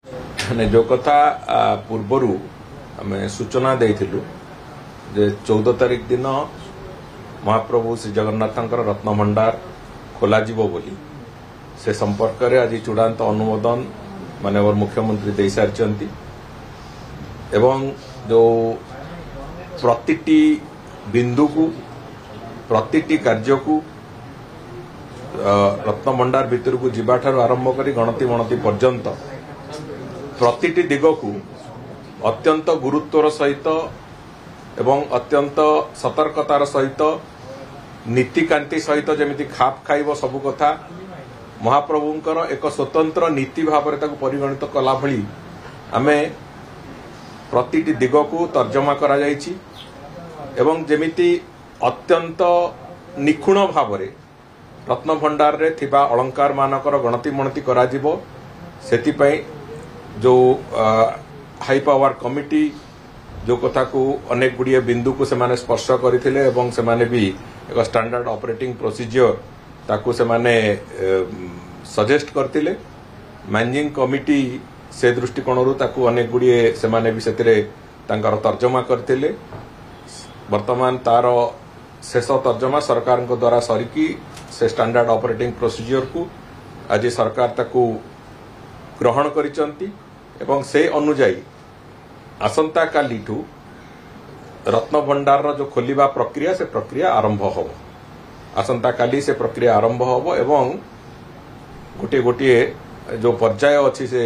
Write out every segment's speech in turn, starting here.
जो कथा पूर्वर आम सूचना देइथिलु जे 14 तारिख दिन महाप्रभु श्री जगन्नाथ रत्न भंडार खोल बोली से संपर्क में आज चूड़ांत अनुमोदन माननीय मुख्यमंत्री दे सारी एवं जो प्रतिटी बिंदु को प्रतिटी कार्य को रत्न भंडार भितर को जीवाठार आरंभ कर गणति मणति पर्यंत प्रतिटी दिग को अत्यंत गुरुत्वर सहित एवं अत्यंत सतर्कतार सहित नीतिकांति सहित जमी खाप खाइब सबु कथा महाप्रभुंकर एक स्वतंत्र नीति भाव में परिगणित कला भली आमे प्रतिटी दिग को तर्जमा करा जायछि एवं जेमिति अत्यंत निखुण भाव में रत्न भंडार रे थिबा अलंकार मानकर गणति मणति करा जिवो सेतिपई जो हाई पावर कमिटी जो कथा को अनेक गुड़िए बिंदु को सेमाने स्पर्श करथिले एवं सेमाने भी एक स्टैंडर्ड ऑपरेटिंग प्रोसीजर ताकू सेमाने सजेस्ट करथिले मैनेजिंग कमिटी से दृष्टिकोण रु ताकू अनेक गुड़िए सेमाने भी सेतिरे तांकर तर्जमा करथिले वर्तमान तार शेष तर्जमा सरकार को द्वारा सरिकी से स्टैंडर्ड ऑपरेटिंग प्रोसीजर को आज सरकार ताकू ग्रहण करिसंती एवं से अनुजाई आसंता कालीठू रत्न भंडार जो खोलिबा प्रक्रिया से प्रक्रिया आरंभ हो आसंता काली से प्रक्रिया आरंभ हो एवं गोटे गोटे जो पर्याय अच्छी से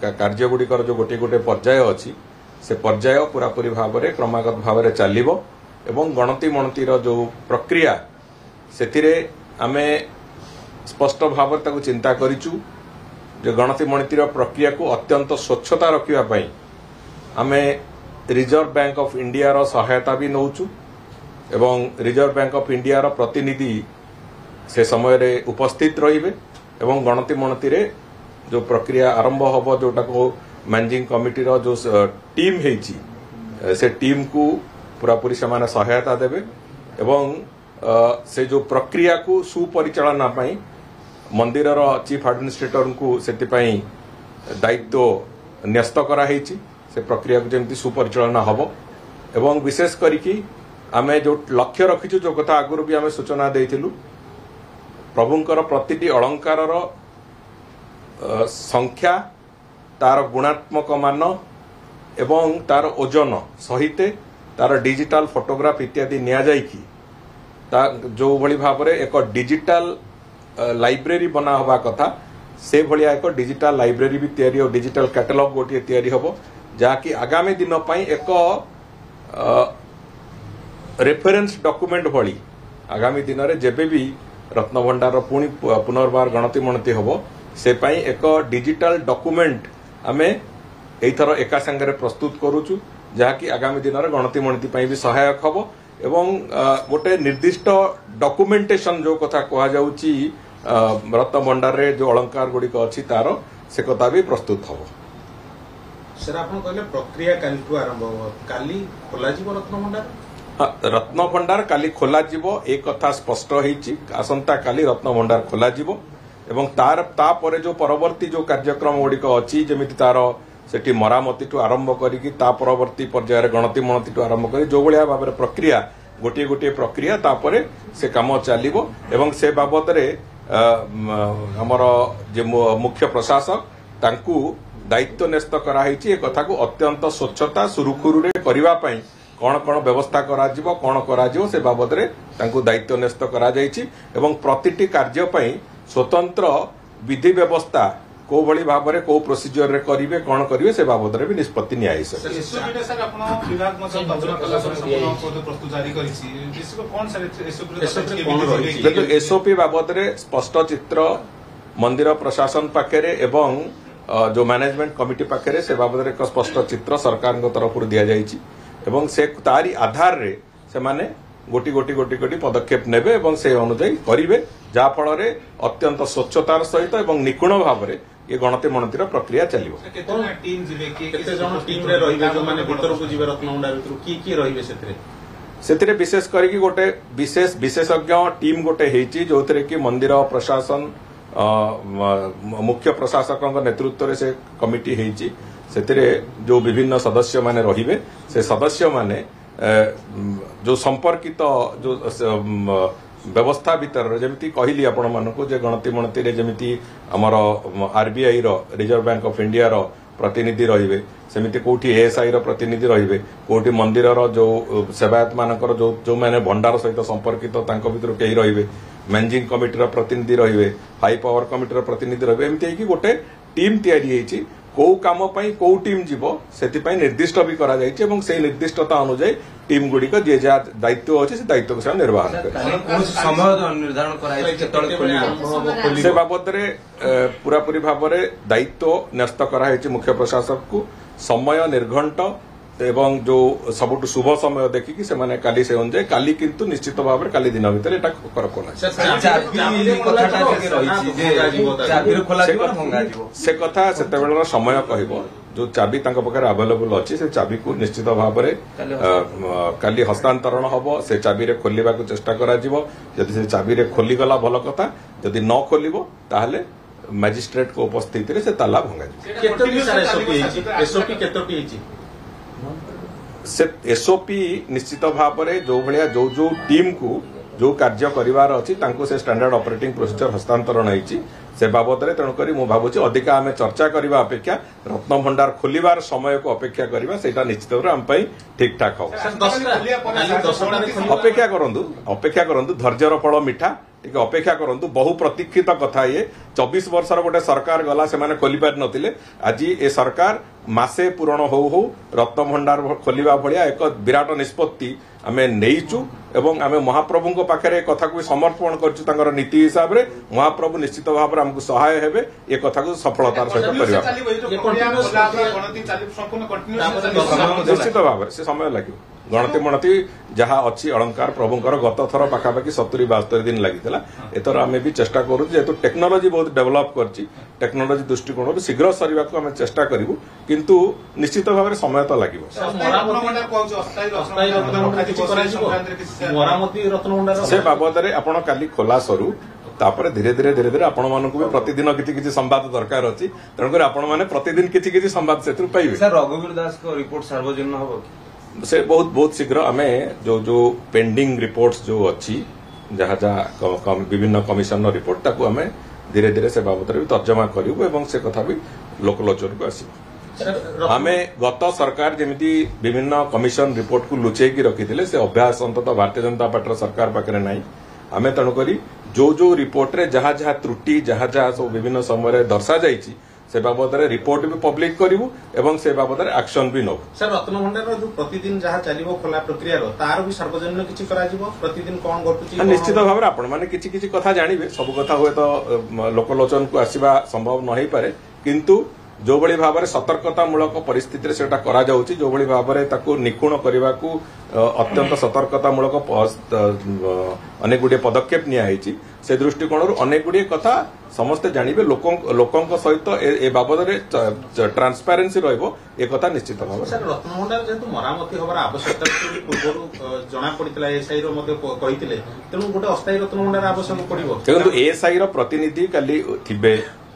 कार्य गुड़िकर जो गोटे गोटे पर्याय अच्छी से पर्याय पूरापूरी भाव में क्रमागत भाव में चलिबो एवं गणति मणतिर जो प्रक्रिया सेथिरे आमे स्पष्ट भाव ताकू चिंता करिचु जो गणति मणतिर प्रक्रिया को अत्यंत स्वच्छता रखिबा पई आमे रिजर्व बैंक ऑफ इंडिया रो सहायता भी नौचु एवं रिजर्व बैंक ऑफ इंडिया रो प्रतिनिधि से समय रे उपस्थित रहिबे एवं गणति मणति रे जो प्रक्रिया आरंभ होबो जोटा को मैनेजिंग कमिटी रो जो टीम हेची से टीम को पूरापूरी से सहायता देबे एवं से जो प्रक्रिया को सुपरिचालना पाई मंदिर चीफ एडमिनिस्ट्रेटर को सेतिपाई दायित्व न्यस्त करा हेची से प्रक्रिया को जमी सुपरिचालना हम एवं विशेष करिकी आमे जो लक्ष्य रखीचु जो कथा आगुरी भी आमे सूचना देइथिलु प्रभुंकर प्रतिटी अलंकार संख्या तार गुणात्मक मान एवं तार ओजन सहित तार डिजिटल फोटोग्राफ इत्यादि निया जाइकी जो भली भाव में एक डिजिटल लाइब्रेरी बना हवा कथा से भलिया एक डिजिटल लाइब्रेरी भी तैयारी और डिजिटल कैटलॉग गोटे तैयारी हबो जाकि आगामी दिन पई एक रेफरेंस डॉक्यूमेंट भली आगामी दिन रे जेबे भी रत्न भंडार पुणी पुनर्बार गणति मणति हबो से पई एक डिजिटल डॉक्यूमेंट आमे एथर एका संगे प्रस्तुत करूचु जाकि आगामी दिन रे गणति मणति पई भी सहायक हबो एवं गोटे निर्दिष्ट डॉक्यूमेंटेशन जो कथा कहा जाउची रत्न भंडार रे जो अलंकार गुड़िक अच्छी तार से कथा भी प्रस्तुत हम सर आप कहले प्रक्रिया काली आरंभ हो काली खोला जीव रत्न भंडार रत्न भंडार काली खोला जीव एक कथा स्पष्ट होईची आसंता काली रत्न भंडार खोला जीव एवं तार ता परे जो परवर्ती जो कार्यक्रम गुड़िक अच्छी जमिति तार सेठी मरामती टू आरंभ करिकी ता परवर्ती पर्यायर गणति मणति टू आरंभ करी जो भलिया भाबरे प्रक्रिया गोटे गोटे प्रक्रिया तापरे से काम चलिबो एवं से बाबद रे हमर जे मुख्य प्रशासक तांकू दायित्व न्यस्त करा हेची ए कथा को अत्यंत स्वच्छता सुरुखुरु रे करिवा पई कोन कोन व्यवस्था करा जिवो कोन करा जिवो से बाबद रे तांकू दायित्व न्यस्त करा जायछि एवं प्रतिटी कार्य पई स्वतंत्र विधि व्यवस्था को भली भाव में को प्रोसीजर रे करिवे कोन करिवे से बाबद रे भी निष्पत्ति न्याय सर एसओपी रे सर आपण विभाग मसे तर्जमा कला सर संपूर्ण प्रस्तुत जारी करिछि इसको कोन सर एसओपी रे एसओपी बाबद रे स्पष्ट चित्र मंदिर प्रशासन पाखरे एवं जो मैनेजमेंट कमिटी पाखरे से बाबद रे एक स्पष्ट चित्र सरकार को तरफ दिया जायछि एवं से तारी आधार रे से माने गोटी गोटी गोटी गोटी पदक्षेप नेबे एवं से अनुसार करिवे जा फल रे अत्यंत स्वच्छतार सहित एवं निपुण भाव में ये गणति मणतिर प्रक्रिया चलिबो टीम जिवे केते जण टीम रे रहिबे जो माने भीतर को जिवे रत्न भंडार भीतर की रहिबे सेतरे विशेष करिकी गोटे विशेष विशेषज्ञ टीम गोटे हेची जोथरे कि मंदिर प्रशासन मुख्य प्रशासक नेतृत्व से कमिटी होती से जो विभिन्न सदस्य माने रहिबे से सदस्य माने जो संपर्कित जो व्यवस्था भीतर जमी कहली आपण मानक गणति मणति जमी आमर RBI Reserve Bank of India रो प्रतिनिधि रहिबे सेमिति कोठी एएसआई रो प्रतिनिधि रहिबे कोठी मंदिर रो जो सेवायत मानकर जो माने भंडार सहित संपर्कित तांको भीतर केही रहिबे मैनेजिंग कमिटी रो प्रतिनिधि रहिबे हाई पावर कमिटी रो प्रतिनिधि रहिबे एमती कि गोटे टीम तैयारी हेची को काम पई को टीम जीवो सेति पई निर्दिष्ट भी करा जायछि एवं से निर्दिष्टता अनुसार टीम गुडी को जे जा दायित्व अछि से दायित्व को निर्वहन करे समय निर्धारण कराइ केतळे खोलिबो से बाबद रे पूरा पूरी भाव रे दायित्व न्यस्त करा हेछि मुख्य प्रशासक को समय निर्घंट एवं जो सबुठ शुभ समय देखिकी से माने काली से अनुसार काली किंतु निश्चित भाव रे काली दिन भितर एटा करकोला से कथा सेते बेलर समय कहबो जो चाबी तांका पकर अवेलेबल अछि से चाबी को निश्चित भाव रे काली हस्तांतरण हबो से चाबी रे खोलिबा को चेष्टा करा जिवो यदि से चाबी रे खोली गला भलो कथा यदि न खोलिबो ताहले मजिस्ट्रेट को उपस्थिति रे से ताला भंगा से एसओपी निश्चित भाव में जो भाया जो टीम को जो कार्य करिवार अछि तांको से स्टैंडर्ड ऑपरेटिंग प्रोसीजर हस्तांतरण होईची से बाबद रे तेणु करी मु भाबुची अधिक आमे चर्चा करबा अपेक्षा रत्न भंडार खोलिबार समय को अपेक्षा करबा सेटा निश्चित भाव हम पई ठीक ठाक हो अपेक्षा करंदु धैर्यर फल मिठा टिके अपेक्षा करंतु बहु प्रतीक्षित कथा ये 24 वर्षर गोटे सरकार गला से माने खोली पारि नथिले आज ए सरकार मासे पूरण हो रत्न भंडार खोलिबा भलिया एक विराट निष्पत्ति आमे नेइचु एवं आमे महाप्रभु को पाखरे कथा को समर्पण करछु तांगर नीति हिसाब रे महाप्रभु निश्चित भाव रे हमकु सहाय हेबे ए कथा को सफलतार सहित करबा निश्चित भाव से समय लागियो गणति मणति जहाँ अच्छी अलंकार प्रभुंकर गत थर पाखापाखि 70-72 दिन लगी एथर आम भी चेष्टा करूँ जेहेतु टेक्नोलोजी बहुत डेवलप कर टेक्नोलोजी दृष्टिकोण शीघ्र सरिबा को आम चेष्टा करूँ किंतु निश्चित भाव में समय तो लगे से बाबद में आपड़ काली खोला सरू तापर धीरे धीरे आपण मानक भी प्रतिदिन किसी संवाद दरकार अच्छी तेणुकर आपण मैंने प्रतिदिन किसी संवाद से पाइबे रघुवीर दास को रिपोर्ट सार्वजनिक हम से बहुत शीघ्र आमे जो पेंडिंग रिपोर्ट्स जो अच्छी जहाँ जहाँ विभिन्न कमिशन रिपोर्ट ताकू आमे धीरे धीरे से बाबद भी तर्जमा करूँ एवं से कथा भी लोकलोचन को आसो आमे गत सरकार जमी विभिन्न कमिशन रिपोर्ट को लुचेकी रखी से अभ्यास अंततः भारतीय जनता पार्टी सरकार पाखे ना आमे तेणुक जो रिपोर्ट रे जहाँ जहाँ त्रुटि जहाँ जहाँ सब विभिन्न समय दर्शा जाइए से बाबद रिपोर्ट भी पब्लिक करूँ एवं से बाबद एक्शन भी नौ सर रत्न भंडार जो प्रतिदिन जहाँ चलो खोला प्रक्रिया तार भी सार्वजनिक किसी प्रतिदिन कौन घटुची निश्चित भाव में आपण मैंने किसी कथा जानवे सब कथा हुए तो लोकलोचन को आसवा संभव न हो पारे किंतु जो भली भाव में सतर्कतामूलक परिस्थिति से करा जाउची जो भली भाव में ताकू निपुण करने को अत्यंत सतर्कतामूलक अनेक गुड़िए पदक्षेप नियाई से दृष्टिकोण अनेक गुड़िए कथा समस्ते जानवे लोकों सहित ए बाबद ट्रांसपेरेन्सी रहिबो ए कथा निश्चित भाव सर रत्न भंडार जेहेतु मरामती हबार आवश्यकता पूर्व जना पड़ता एएसआई कही तेणु गोटे अस्थायी रत्न भंडार आवश्यक पड़ो देखो एएसआई प्रतिनिधि काली थिबे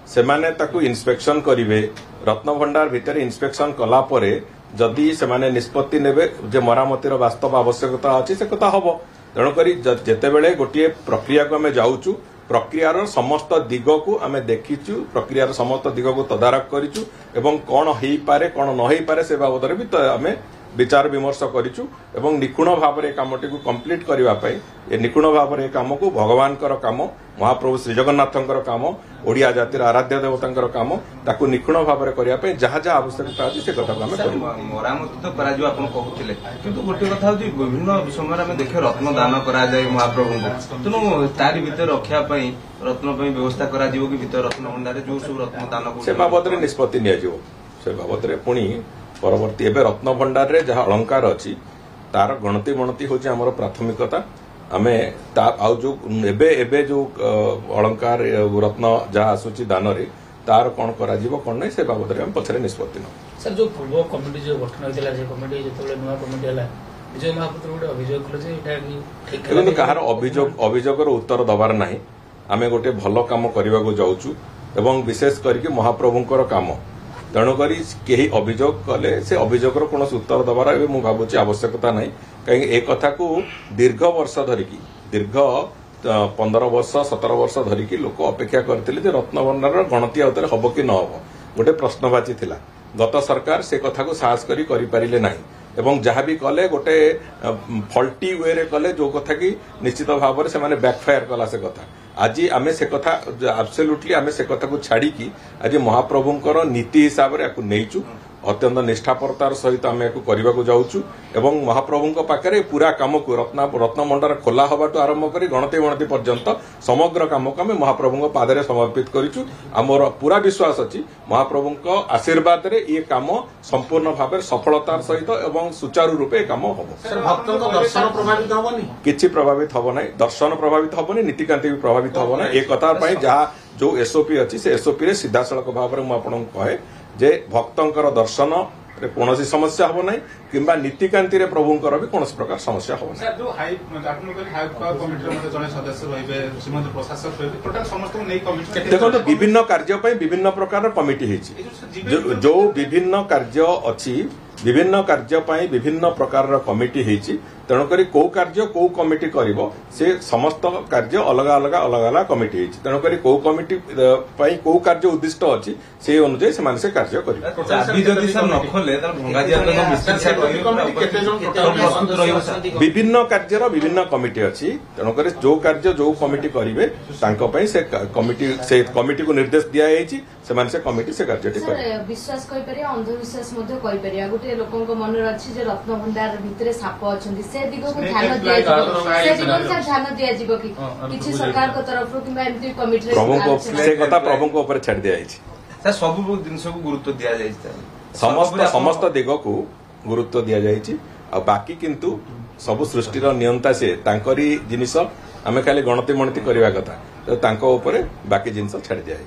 सेमाने ताकू इन्स्पेक्शन करिवे रत्न भंडार भितर इन्स्पेक्शन कला परे जदि सेमाने निष्पत्ति नेबे जे मरामतीर वास्तव आवश्यकता अछि से कथा हबो तेणुकरी जेतेबेले गोटे प्रक्रिया को आमे जाउचु प्रक्रियार समस्त दिग को आमे देखिचु प्रक्रियार समस्त दिग को तदारख करिचु एवं कौन हेई पारे कौन न हेई पारे से बाबद भी आमे विचार विमर्श करिचु एवं निपुण भाव में कामटी को कंप्लीट करबा पई ए निपुण भाव में काम को भगवान काम महाप्रभु श्री जगन्नाथंकर काम ओडिया जातिर आराध्य देवतांकर काम ताकू निपुण भाव में करबा पई जहाँ जहाँ आवश्यकता अछि से कथा को आमे मरामती तो करा जो आपण कहउथिले किंतु गोटे कथा होती विभिन्न समय आमे देखे रत्न दान करा जाय महाप्रभु को तेणु तारी भीतर रखिया पई रत्न पई व्यवस्था करा जीवो कि भीतर रत्न भंडार जो सब रत्न दान से बाबद रे निष्पत्ति निया जीवो से बाबद रे पुणी परवर्ती एवं रत्न भंडार रे जहाँ अलंकार अच्छी तार गणति मणति हूँ आम प्राथमिकता आमे आउ जो एबे जो अलंकार रत्न जहाँ आसूची दान रे तार कौन करा जीवो कौन नहीं से बाबद हम पछरे निष्पत्ति न सर जो पूर्व कमिटी जो गठन होइतिला जे कमिटी जेतेबेले नुवा कमिटी हला विजय महापुत्र गोटे अभियोग कले जे एटा ठीक देखो कहार अभियोगर उत्तर दबार नाही आमे गोटे भल काम करने जाऊँ एवं विशेष करके महाप्रभुंकर काम तेणुक कहीं अभियोग कले से अभियोगर कौन उत्तर दबार मु भावुची आवश्यकता ना कहीं ए कथा को दीर्घ वर्ष धरिकी दीर्घ 15 वर्ष 17 वर्ष धरिकी लोक अपेक्षा करते रत्नभंडार गणति आउे हम कि न हम गोटे प्रश्नवाची थिला गत सरकार से कथा को साहस करी पारिले नाही एवं जहाँ भी कले गोटे फल्टी वे रे कले जो कथा की निश्चित भाव में से बैकफायर कला से कथा आज आम से कथा एब्सोल्युटली आम से कथा को छाड़ी आज महाप्रभुंकर नीति हिसाब से नहींचु अत्यंत निष्ठापरतार सहित आम या करने को जाऊँ एवं महाप्रभु पाखे पूरा कम को रत्नभंडार खोला हवा आरंभ कर गणति गणति पर्यंत समग्र कम को आम महाप्रभु पादरे समर्पित करूँ आमर पूरा विश्वास अच्छी महाप्रभु आशीर्वाद रे ये काम संपूर्ण भाव सफलतार सहित एवं सुचारू रूपे काम हम दर्शन प्रभावित हेनी किछि प्रभावित हम ना दर्शन प्रभावित हेनी नीतिकांति भी प्रभावित हम ना एक कथा जहाँ जो एसओपी अच्छी से एसओपी रे सीधा सड़क भाव में मुझे कहे जे भक्तंकर दर्शन कौन समस्या हम ना कि नीतिकांति रे प्रभुंकर भी कौन प्रकार समस्या हम ना देखो विभिन्न कार्य विभिन्न प्रकार कमिटी जो विभिन्न कार्य अच्छी विभिन्न कार्य विभिन्न प्रकार कमिटी तेणुक कौ कार्य कौ कमिटी करिवो से समस्त कार्य अलग अलग अलग अलग कमिटी तेणुक कौ कमिटी कौ कार्य उद्दिष्ट अच्छी से अनुसार से कार्य करेंगे विभिन्न कार्यर विभिन्न कमिटी अच्छी तेणुक जो कार्य जो कमिटी करेंगे से कमिटी को निर्देश दिया से कमिटी से कार्य विश्वास अंधविश्वास गोटे लोक मन अच्छी रत्नभंडार भितर साप अच्छा से दिग को ध्यान दिज्व कि सरकार तरफ कमिटी प्रभु छाड़ दिया सब जिनस को गुरुत्व दि समस्त दिग को गुरुत्व दि जाइए बाकी किंतु सब सृष्टिर नियंता से जिनिस आम खाली गणति मणति करने कथा बाकी जिनस छाड़ दिया